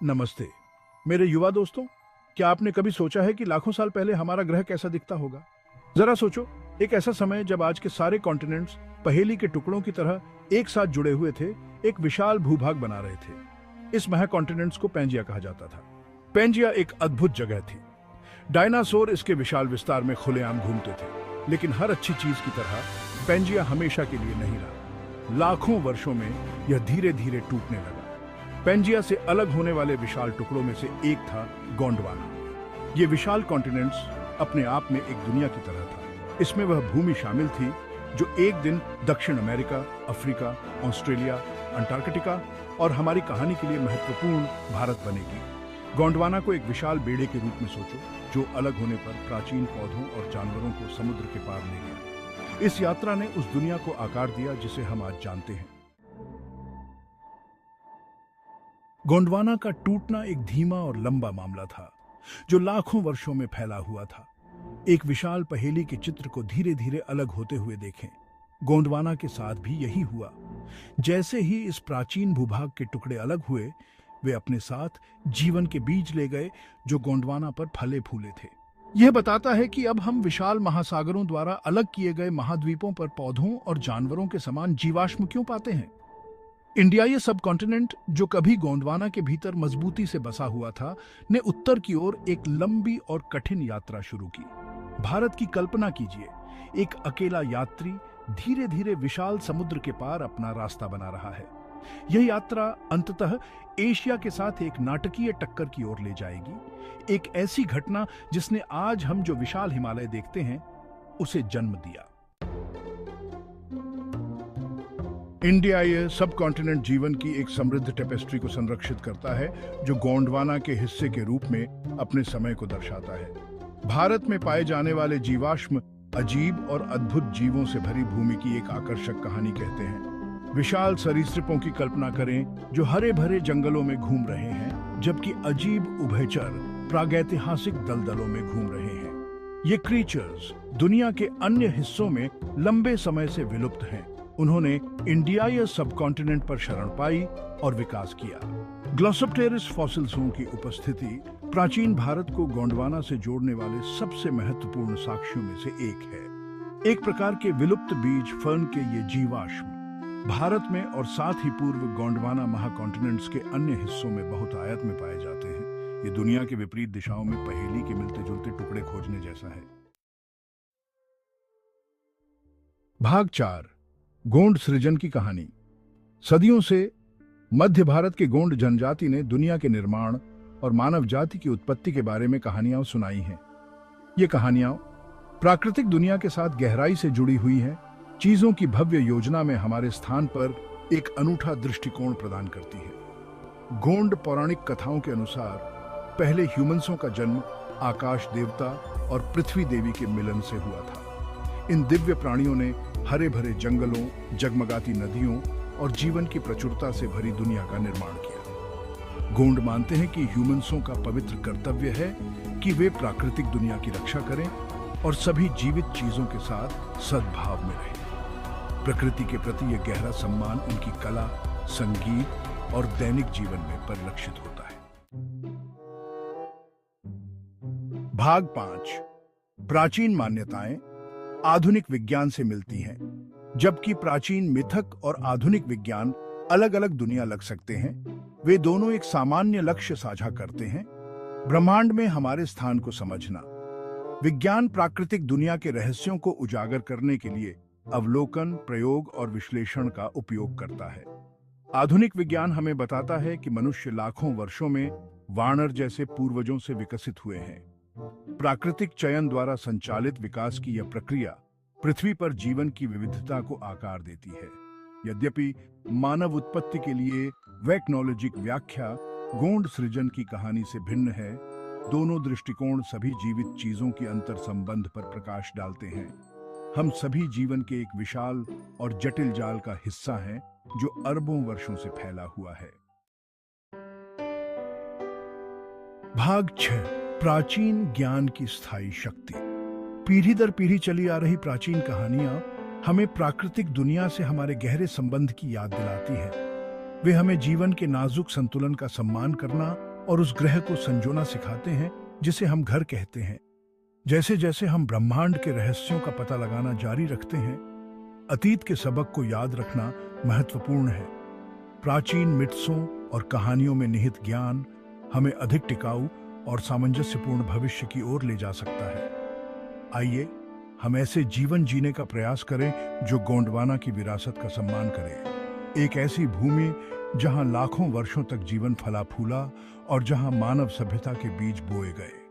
नमस्ते मेरे युवा दोस्तों। क्या आपने कभी सोचा है कि लाखों साल पहले हमारा ग्रह कैसा दिखता होगा? जरा सोचो, एक ऐसा समय जब आज के सारे कॉन्टिनेंट्स पहेली के टुकड़ों की तरह एक साथ जुड़े हुए थे, एक विशाल भूभाग बना रहे थे। इस महाकॉन्टिनेंट्स को पेंजिया कहा जाता था। पेंजिया एक अद्भुत जगह थी। डायनासोर इसके विशाल विस्तार में खुलेआम घूमते थे, लेकिन हर अच्छी चीज की तरह पेंजिया हमेशा के लिए नहीं रहा। लाखों वर्षों में यह धीरे धीरे टूटने लगा। पेंजिया से अलग होने वाले विशाल टुकड़ों में से एक था गोंडवाना। ये विशाल कॉन्टिनेंट्स अपने आप में एक दुनिया की तरह था। इसमें वह भूमि शामिल थी जो एक दिन दक्षिण अमेरिका, अफ्रीका, ऑस्ट्रेलिया, अंटार्कटिका और हमारी कहानी के लिए महत्वपूर्ण भारत बनेगी। गोंडवाना को एक विशाल बेड़े के रूप में सोचो, जो अलग होने पर प्राचीन पौधों और जानवरों को समुद्र के पार ले गया। इस यात्रा ने उस दुनिया को आकार दिया जिसे हम आज जानते हैं। गोंडवाना का टूटना एक धीमा और लंबा मामला था, जो लाखों वर्षों में फैला हुआ था। एक विशाल पहेली के चित्र को धीरे धीरे अलग होते हुए देखें। गोंडवाना के साथ भी यही हुआ। जैसे ही इस प्राचीन भूभाग के टुकड़े अलग हुए, वे अपने साथ जीवन के बीज ले गए जो गोंडवाना पर फले फूले थे। यह बताता है कि अब हम विशाल महासागरों द्वारा अलग किए गए महाद्वीपों पर पौधों और जानवरों के समान जीवाश्म क्यों पाते हैं। इंडियाई सब कॉन्टिनेंट, जो कभी गोंडवाना के भीतर मजबूती से बसा हुआ था, ने उत्तर की ओर एक लंबी और कठिन यात्रा शुरू की। भारत की कल्पना कीजिए, एक अकेला यात्री धीरे धीरे विशाल समुद्र के पार अपना रास्ता बना रहा है। यह यात्रा अंततः एशिया के साथ एक नाटकीय टक्कर की ओर ले जाएगी। एक ऐसी घटना जिसने आज हम जो विशाल हिमालय देखते हैं, उसे जन्म दिया। इंडिया ये सब कॉन्टिनेंट जीवन की एक समृद्ध टेपेस्ट्री को संरक्षित करता है, जो गोंडवाना के हिस्से के रूप में अपने समय को दर्शाता है। भारत में पाए जाने वाले जीवाश्म अजीब और अद्भुत जीवों से भरी भूमि की एक आकर्षक कहानी कहते हैं। विशाल सरीसृपों की कल्पना करें जो हरे भरे जंगलों में घूम रहे हैं, जबकि अजीब उभयचर प्रागैतिहासिक दलदलों में घूम रहे हैं। ये क्रीचर्स दुनिया के अन्य हिस्सों में लंबे समय से विलुप्त हैं। उन्होंने इंडियाई सबकॉन्टिनेंट पर शरण पाई और विकास किया। ग्लोसोप्टेरिस फॉसिल्सों की उपस्थिति प्राचीन भारत को गोंडवाना से जोड़ने वाले सबसे महत्वपूर्ण साक्ष्यों में से एक है। एक प्रकार के विलुप्त बीज फर्न के ये जीवाश्म भारत में और साथ ही पूर्व गोंडवाना महाकॉन्टिनेंट्स के अन्य हिस्सों में बहुत आयत में पाए जाते हैं। ये दुनिया के विपरीत दिशाओं में पहेली के मिलते जुलते टुकड़े खोजने जैसा है। भाग 4, गोंड सृजन की कहानी। सदियों से मध्य भारत के गोंड जनजाति ने दुनिया के निर्माण और मानव जाति की उत्पत्ति के बारे में कहानियां सुनाई हैं। ये कहानियां प्राकृतिक दुनिया के साथ गहराई से जुड़ी हुई हैं, चीजों की भव्य योजना में हमारे स्थान पर एक अनूठा दृष्टिकोण प्रदान करती है। गोंड पौराणिक कथाओं के अनुसार पहले ह्यूमंसों का जन्म आकाश देवता और पृथ्वी देवी के मिलन से हुआ था। इन दिव्य प्राणियों ने हरे भरे जंगलों, जगमगाती नदियों और जीवन की प्रचुरता से भरी दुनिया का निर्माण किया। गोंड मानते हैं कि ह्यूमंसों का पवित्र कर्तव्य है कि वे प्राकृतिक दुनिया की रक्षा करें और सभी जीवित चीजों के साथ सद्भाव में रहें। प्रकृति के प्रति यह गहरा सम्मान उनकी कला, संगीत और दैनिक जीवन में परिलक्षित होता है। भाग 5, प्राचीन मान्यताएं आधुनिक विज्ञान से मिलती हैं। जबकि प्राचीन मिथक और आधुनिक विज्ञान अलग अलग दुनिया लग सकते हैं, वे दोनों एक सामान्य लक्ष्य साझा करते हैं: ब्रह्मांड में हमारे स्थान को समझना। विज्ञान प्राकृतिक दुनिया के रहस्यों को उजागर करने के लिए अवलोकन, प्रयोग और विश्लेषण का उपयोग करता है। आधुनिक विज्ञान हमें बताता है कि मनुष्य लाखों वर्षों में वानर जैसे पूर्वजों से विकसित हुए हैं। प्राकृतिक चयन द्वारा संचालित विकास की यह प्रक्रिया पृथ्वी पर जीवन की विविधता को आकार देती है। यद्यपि मानव उत्पत्ति के लिए वैज्ञानिक व्याख्या गोंड सृजन की कहानी से भिन्न है, दोनों दृष्टिकोण सभी जीवित चीजों के अंतर संबंध पर प्रकाश डालते हैं। हम सभी जीवन के एक विशाल और जटिल जाल का हिस्सा हैं, जो अरबों वर्षों से फैला हुआ है। भाग 6, प्राचीन ज्ञान की स्थायी शक्ति। पीढ़ी दर पीढ़ी चली आ रही प्राचीन कहानियां हमें प्राकृतिक दुनिया से हमारे गहरे संबंध की याद दिलाती है। वे हमें जीवन के नाजुक संतुलन का सम्मान करना और उस ग्रह को संजोना सिखाते हैं जिसे हम घर कहते हैं। जैसे जैसे हम ब्रह्मांड के रहस्यों का पता लगाना जारी रखते हैं, अतीत के सबक को याद रखना महत्वपूर्ण है। प्राचीन मिथ्सों और कहानियों में निहित ज्ञान हमें अधिक टिकाऊ और सामंजस्यपूर्ण भविष्य की ओर ले जा सकता है। आइए हम ऐसे जीवन जीने का प्रयास करें जो गोंडवाना की विरासत का सम्मान करे। एक ऐसी भूमि जहां लाखों वर्षों तक जीवन फला फूला और जहां मानव सभ्यता के बीज बोए गए।